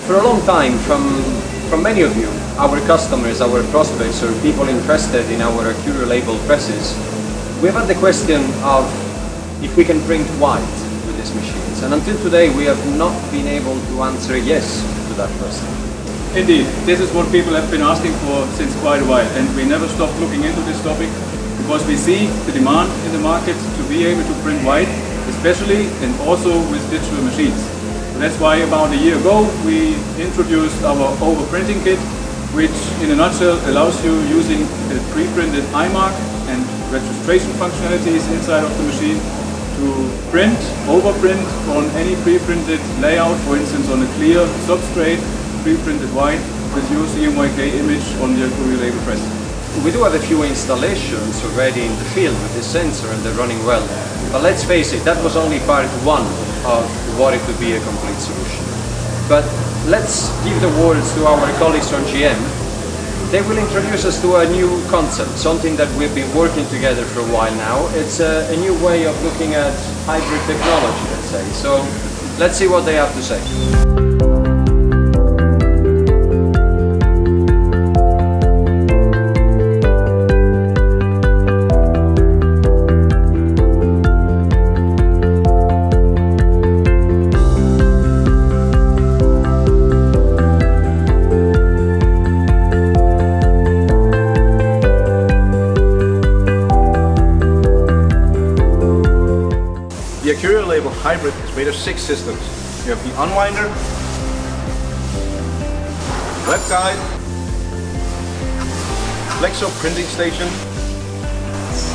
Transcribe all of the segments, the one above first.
For a long time, from many of you, our customers, our prospects, or people interested in our AccurioLabel presses, we've had the question of if we can print white with these machines. And until today, we have not been able to answer yes to that question. Indeed, this is what people have been asking for since quite a while, and we never stopped looking into this topic because we see the demand in the market to be able to print white, especially and also with digital machines. That's why about a year ago we introduced our overprinting kit, which in a nutshell allows you using the pre-printed CMYK and registration functionalities inside of the machine to print, overprint on any pre-printed layout, for instance on a clear substrate, pre-printed white with your CMYK image on the AccurioLabel press. We do have a few installations already in the field with this sensor and they're running well. But let's face it, that was only part one of what it could be a complete solution. But let's give the words to our colleagues from GM. They will introduce us to a new concept, something that we've been working together for a while now. It's a new way of looking at hybrid technology, let's say. So let's see what they have to say. The AccurioLabel Hybrid is made of 6 systems. You have the unwinder, web guide, Flexo Printing Station,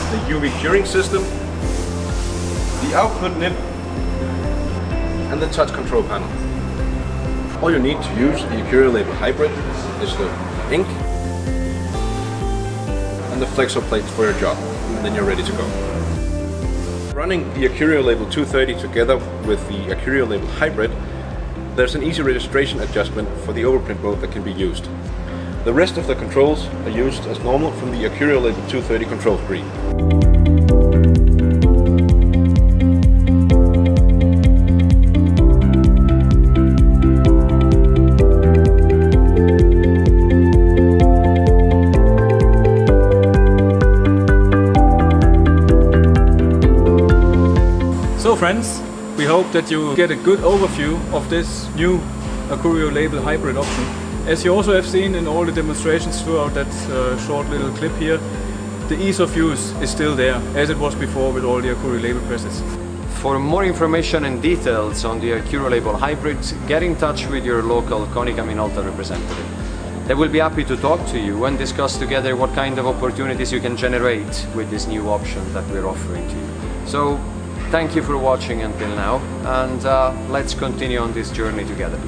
the UV curing system, the output nib, and the touch control panel. All you need to use the AccurioLabel Hybrid is the ink and the Flexo plates for your job, and then you're ready to go. Running the AccurioLabel 230 together with the AccurioLabel Hybrid, there's an easy registration adjustment for the overprint mode that can be used. The rest of the controls are used as normal from the AccurioLabel 230 control screen. So friends, we hope that you get a good overview of this new AccurioLabel Hybrid option. As you also have seen in all the demonstrations throughout that short little clip here, the ease of use is still there, as it was before with all the AccurioLabel presses. For more information and details on the AccurioLabel Hybrid, get in touch with your local Konica Minolta representative. They will be happy to talk to you and discuss together what kind of opportunities you can generate with this new option that we're offering to you. So, thank you for watching until now, and let's continue on this journey together.